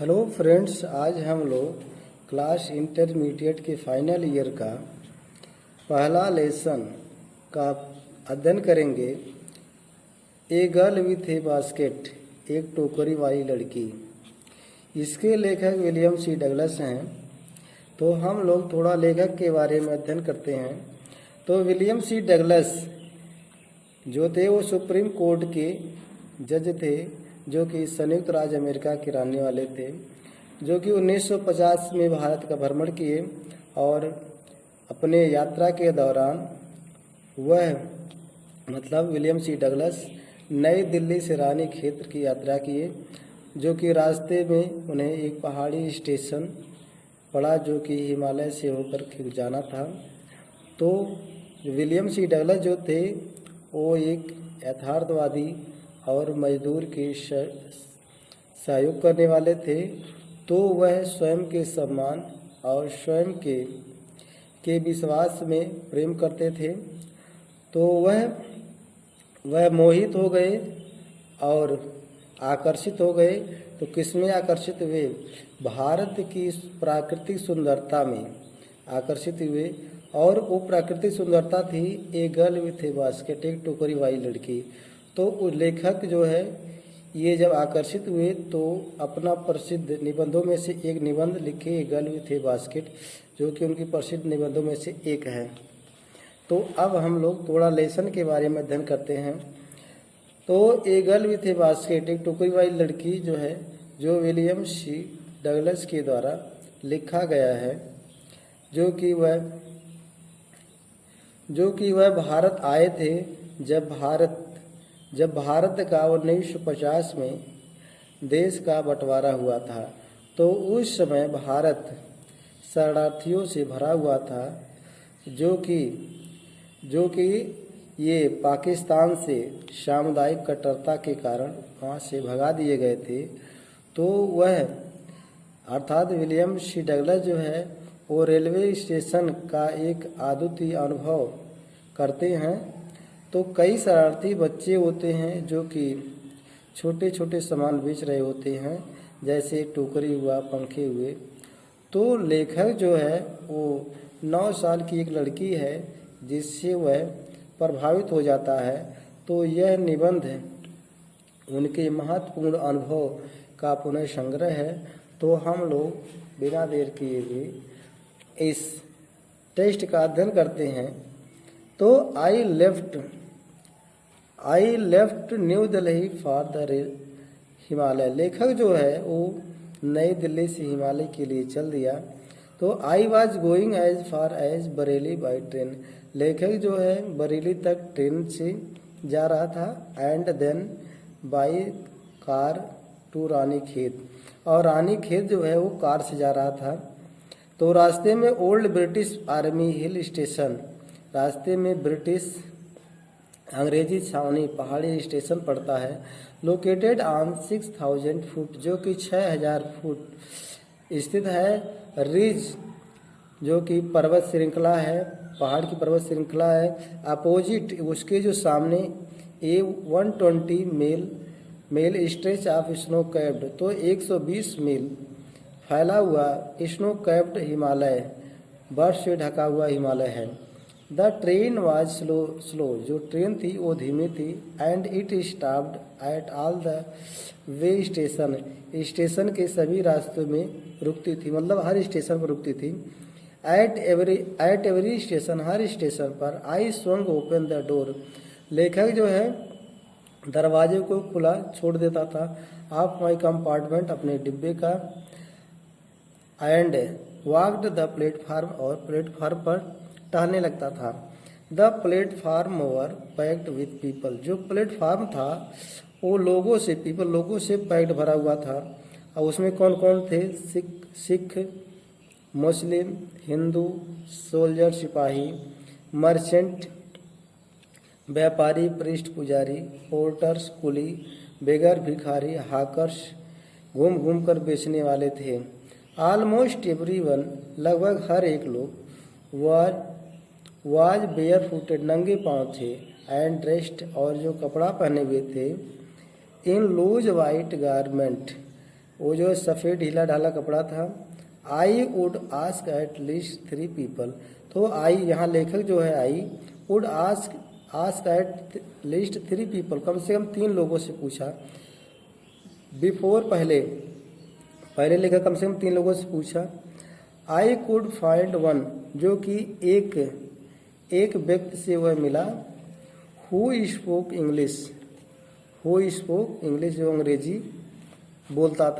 Hello friends, आज हम लोग क्लास इंटरमीडिएट के फाइनल ईयर का पहला लेसन का अध्ययन करेंगे। A girl with A basket, एक टोकरी वाली लड़की। इसके लेखक विलियम सी डगलस हैं। तो हम लोग थोड़ा लेखक के बारे में अध्ययन करते हैं। तो विलियम सी डगलस जो थे वो सुप्रीम कोर्ट के जज थे, जो कि संयुक्त राज्य अमेरिका के रहने वाले थे, जो कि 1950 में भारत का भ्रमण किए और अपने यात्रा के दौरान वह विलियम सी डगलस नई दिल्ली से रानीखेत की यात्रा किए, जो कि रास्ते में उन्हें एक पहाड़ी स्टेशन पड़ा जो कि हिमालय से होकर जाना था। तो विलियम सी डगलस जो थे वो एक यथार्थवादी और मजदूर के सहयोग करने वाले थे। तो वह स्वयं के सम्मान और स्वयं के विश्वास में प्रेम करते थे। तो वह मोहित हो गए और आकर्षित हो गए। तो किसमें आकर्षित हुए? भारत की प्राकृतिक सुंदरता में आकर्षित हुए। और वो प्राकृतिक सुंदरता थी a girl with A basket, एक टोकरी वाली लड़की। तो लेखक जो है ये जब आकर्षित हुए तो अपना प्रसिद्ध निबंधों में से एक निबंध लिखे, a girl with A basket, जो कि उनकी प्रसिद्ध निबंधों में से एक है। तो अब हम लोग थोड़ा लेसन के बारे में अध्ययन करते हैं। तो a girl with A basket, एक टोकरी वाली लड़की जो है, जो विलियम सी डगलस के द्वारा लिखा गया है, जो कि वह भारत आए थे जब भारत का 1950 में देश का बंटवारा हुआ था। तो उस समय भारत शरणार्थियों से भरा हुआ था, जो कि ये पाकिस्तान से सामुदायिक कट्टरता के कारण वहाँ से भगा दिए गए थे। तो वह अर्थात विलियम सी डगलस जो है वो रेलवे स्टेशन का एक अद्वितीय अनुभव करते हैं। तो कई शरारती बच्चे होते हैं जो कि छोटे छोटे सामान बेच रहे होते हैं, जैसे टोकरी हुआ, पंखे हुए। तो लेखक जो है वो 9 साल की एक लड़की है जिससे वह प्रभावित हो जाता है। तो यह निबंध उनके महत्वपूर्ण अनुभव का पुनः संग्रह है। तो हम लोग बिना देर किए हुए इस टेस्ट का अध्ययन करते हैं। तो I left new Delhi for the Himalaya. लेखक जो है वो नई दिल्ली से हिमालय के लिए चल दिया। तो I was going as far as Bareilly by train. लेखक जो है बरेली तक ट्रेन से जा रहा था, and then by car to Ranikhet, और रानीखेत जो है वो कार से जा रहा था। तो रास्ते में old British army hill station, रास्ते में ब्रिटिश अंग्रेजी छावनी पहाड़ी स्टेशन पड़ता है, लोकेटेड ऑन 6000 फुट, जो कि 6000 फुट स्थित है। रिज जो कि पर्वत श्रृंखला है, पहाड़ की पर्वत श्रृंखला है। अपोजिट उसके जो सामने ए 120 मील स्ट्रेच ऑफ स्नो कैप्ड, तो 120 मील फैला हुआ स्नो कैप्ड हिमालय, बर्फ से ढका हुआ हिमालय है। द ट्रेन वाज स्लो, जो ट्रेन थी वो धीमी थी। And it stopped at all the way station, station के सभी रास्तों में रुकती थी, मतलब हर स्टेशन पर रुकती थी। At every station, her station पर। आई स्वंग ओपन द डोर, लेखक जो है दरवाजे को खुला छोड़ देता था, ऑफ माई कंपार्टमेंट, अपने डिब्बे का। एंड वॉकड द प्लेटफार्म, और प्लेटफार्म पर टहलने लगता था। The platform over packed with people, जो प्लेटफार्म था वो लोगों से पैक्ड भरा हुआ था। और उसमें कौन कौन थे? सिख, मुस्लिम, हिंदू, सोल्जर सिपाही, मर्चेंट व्यापारी, पृष्ठ पुजारी, पोर्टर्स कुली, बेगर भिखारी, हाकर्स घूम घूम कर बेचने वाले थे। ऑलमोस्ट एवरीवन, लगभग हर एक लोग, वाज बेयर फुटेड, नंगे पाँव थे। एंड ड्रेस्ड, और जो कपड़ा पहने हुए थे, इन लूज वाइट गारमेंट, वो जो सफ़ेद ढीला ढाला कपड़ा था। I would ask at least 3 people, तो आई यहाँ लेखक जो है I would ask at least 3 people, कम से कम 3 लोगों से पूछा। बिफोर पहले लेखक कम से कम 3 लोगों से पूछा। आई कुड फाइंड वन, जो कि एक व्यक्ति से वह मिला। हु स्पोक इंग्लिश, जो अंग्रेजी बोलता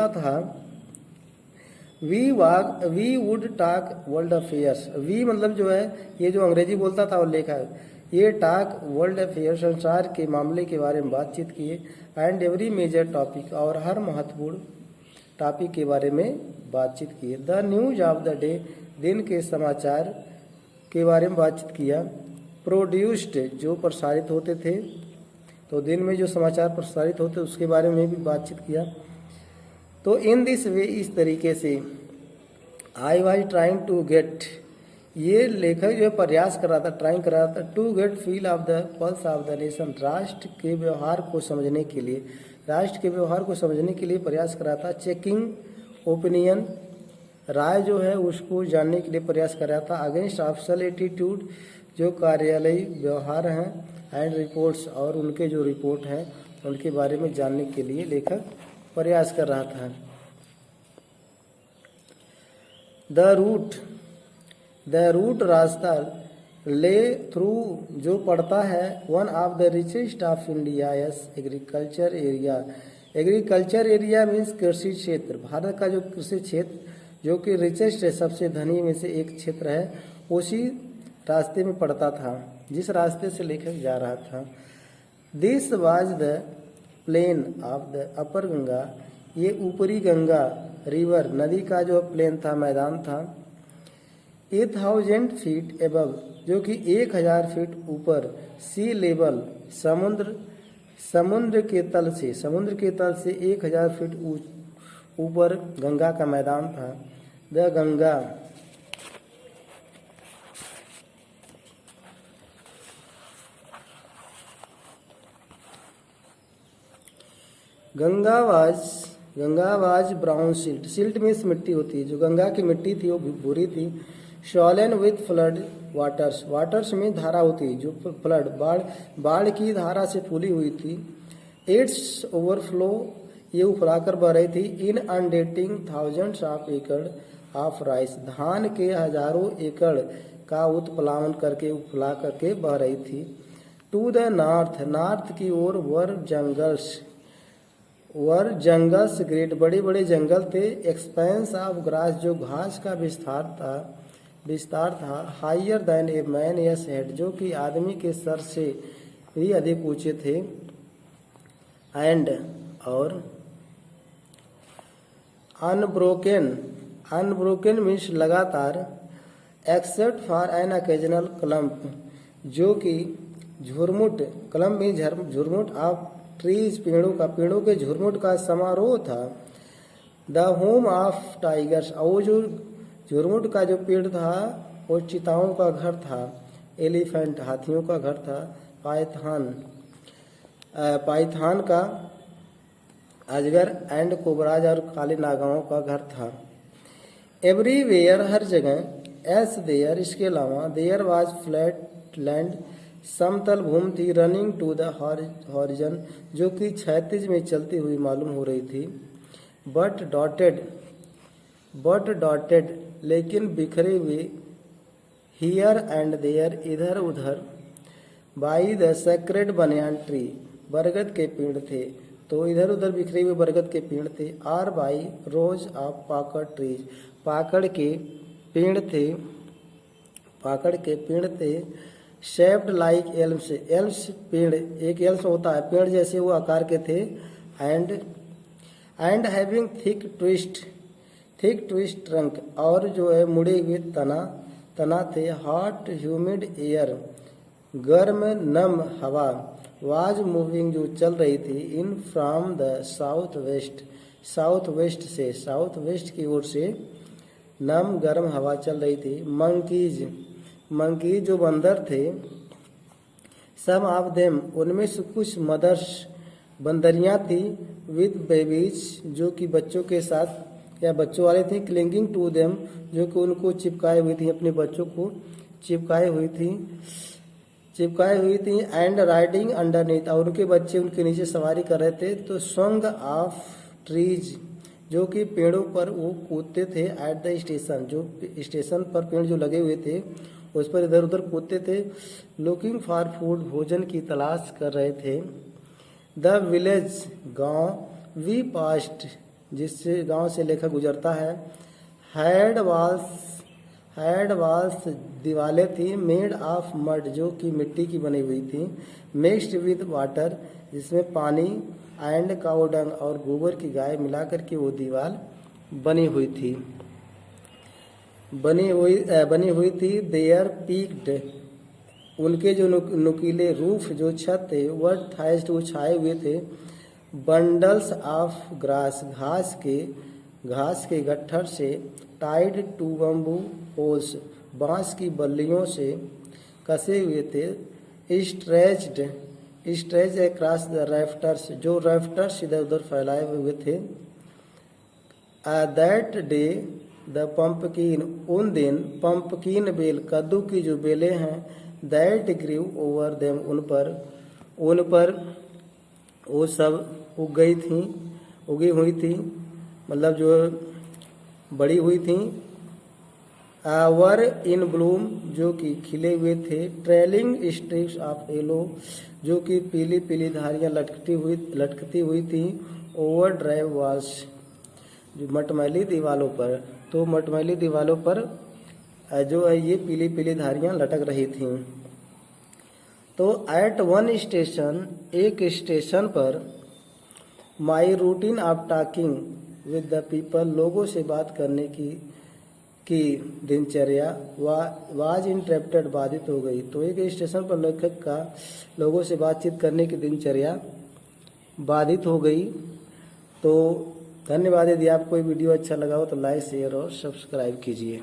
था। We would talk world affairs, we मतलब जो है ये जो अंग्रेजी बोलता था और लेखक, ये टॉक वर्ल्ड अफेयर संसार के मामले के बारे में बातचीत किए। एंड एवरी मेजर टॉपिक, और हर महत्वपूर्ण टॉपिक के बारे में बातचीत किए। The news of the day, दिन के समाचार के बारे में बातचीत किया। प्रोड्यूस्ड, जो प्रसारित होते थे, तो दिन में जो समाचार प्रसारित होते उसके बारे में भी बातचीत किया। तो इन दिस वे, इस तरीके से, I was trying to get, ये लेखक जो है प्रयास कर रहा था, ट्राइंग कर रहा था, to get feel of the pulse of the nation, राष्ट्र के व्यवहार को समझने के लिए प्रयास कर रहा था। चेकिंग ओपिनियन, राय जो है उसको जानने के लिए प्रयास कर रहा था। अगेंस्ट ऑफिशियल एटीट्यूड, जो कार्यालयी व्यवहार हैं। एंड रिपोर्ट्स, और उनके जो रिपोर्ट हैं उनके बारे में जानने के लिए लेखक प्रयास कर रहा था। द रूट रास्ता, ले थ्रू, जो पड़ता है one of the richest of India yes agriculture area means कृषि क्षेत्र, भारत का जो कृषि क्षेत्र जो कि रिचेस्ट है, सबसे धनी में से एक क्षेत्र है, उसी रास्ते में पड़ता था जिस रास्ते से लेखक जा रहा था। This was the plain of the upper Ganga, ये ऊपरी गंगा रिवर, नदी का जो प्लेन था, मैदान था। 1000 फीट एबव, जो कि 1000 फीट ऊपर। सी लेवल, समुद्र के तल से 1000 फीट ऊपर गंगा का मैदान था। The Ganga was brown silt में मिट्टी होती है, जो गंगा की मिट्टी थी वो भूरी थी। शॉलन विथ फ्लड वाटर्स में धारा होती है, जो फ्लड बाढ़ की धारा से फूली हुई थी। इट्स ओवरफ्लो, ये उफलाकर बह रही थी। इन अनडेटिंग थाउजेंड्स ऑफ एकड़ ऑफ राइस, धान के हजारों एकड़ का उत्प्लावन करके उफला करके बह रही थी। टू द नॉर्थ की ओर वर जंगल्स ग्रेट, बड़े बड़े जंगल थे। एक्सपेंस ऑफ ग्रास, जो घास का विस्तार था। Higher than a man's head, जो कि आदमी के सर से भी अधिक ऊंचे थे। एंड, और अनब्रोकन मीन्स लगातार। Except for an occasional clump, जो कि क्लम्प मीन्स झुरमुट ऑफ ट्रीज, पेड़ों के झुरमुट का समारोह था। द होम ऑफ टाइगर्स, और जो झुरमुट का जो पेड़ था वो चीताओं का घर था। एलिफेंट, हाथियों का घर था। पाइथान का अजगर, एंड कोबराज, और काले नागाओं का घर था। एवरीवेयर, हर जगह। एस देयर, इसके अलावा। देयर वाज फ्लैट लैंड, समतल भूमि थी। रनिंग टू द हॉरिजन, जो कि क्षैतिज में चलती हुई मालूम हो रही थी। बट डॉटेड, लेकिन बिखरे हुए। हियर एंड देयर, इधर उधर। By the sacred banyan tree, बरगद के पेड़ थे, तो इधर उधर बिखरे हुए बरगद के पेड़ थे। Are by rows of pakad trees, पाकड़ के पेड़ थे। शेप्ड लाइक एल्म्स पेड़, एक एल्स होता है पेड़ जैसे वो आकार के थे। And having thick twist trunk, और जो है मुड़े हुए तना थे। हॉट ह्यूमिड एयर, गर्म नम हवा। वाज मूविंग, जो चल रही थी। In from the south west की ओर से नम गर्म हवा चल रही थी। मंकीज, जो बंदर थे। सम ऑफ देम, उनमें से कुछ। बंदरियां थी विद बेबीज जो कि बच्चों के साथ या बच्चों वाले थे, क्लिंगिंग टू देम जो कि उनको चिपकाए हुई थी, अपने बच्चों को चिपकाए हुई थी एंड राइडिंग अंडरनीथ और उनके बच्चे उनके नीचे सवारी कर रहे थे। तो सॉन्ग ऑफ ट्रीज जो कि पेड़ों पर वो कूदते थे एट द स्टेशन जो स्टेशन पर पेड़ जो लगे हुए थे उस पर इधर उधर कूदते थे। लुकिंग फॉर फूड भोजन की तलाश कर रहे थे। द विलेज गांव वी पास्ट जिससे गांव से लेकर गुजरता है। हैड वॉल्स दीवारें थी मेड ऑफ मड जो कि मिट्टी की बनी हुई थी। मिक्स्ड विद वाटर जिसमें पानी एंड काऊ डंग और गोबर की गाय मिलाकर के वो दीवार बनी हुई थी। देयर पीक्ड उनके जो नुकीले रूफ जो छत थे वह थाइस्ट वो छाए हुए थे। बंडल्स ऑफ ग्रास घास के गट्ठर से टाइड टू बम्बू पोल्स बांस की बल्लियों से कसे हुए थे। स्ट्रेच अक्रॉस द रैफ्टर्स जो रैफ्टर्स इधर उधर फैलाए हुए थे। दैट डे द पंपकिन उन दिन पंपकिन बेल कद्दू की जो बेलें हैं दैट ग्रीव ओवर देम उन पर वो सब उगी हुई थी मतलब जो बड़ी हुई थी। वर इन ब्लूम जो कि खिले हुए थे। ट्रेलिंग स्ट्रिप्स ऑफ येलो जो कि पीली पीली धारियां लटकती हुई थी। ओवर ड्राइव वॉल्स जो मटमैली दीवालों पर तो मटमैली दीवालों पर जो है ये पीली पीली धारियां लटक रही थीं। तो एट वन स्टेशन एक स्टेशन पर my routine of talking with the people लोगों से बात करने की दिनचर्या वाज इंटरप्टेड बाधित हो गई। तो एक स्टेशन पर लेखक का लोगों से बातचीत करने की दिनचर्या बाधित हो गई। तो धन्यवाद। यदि आपको ये वीडियो अच्छा लगा हो तो लाइक शेयर और सब्सक्राइब कीजिए।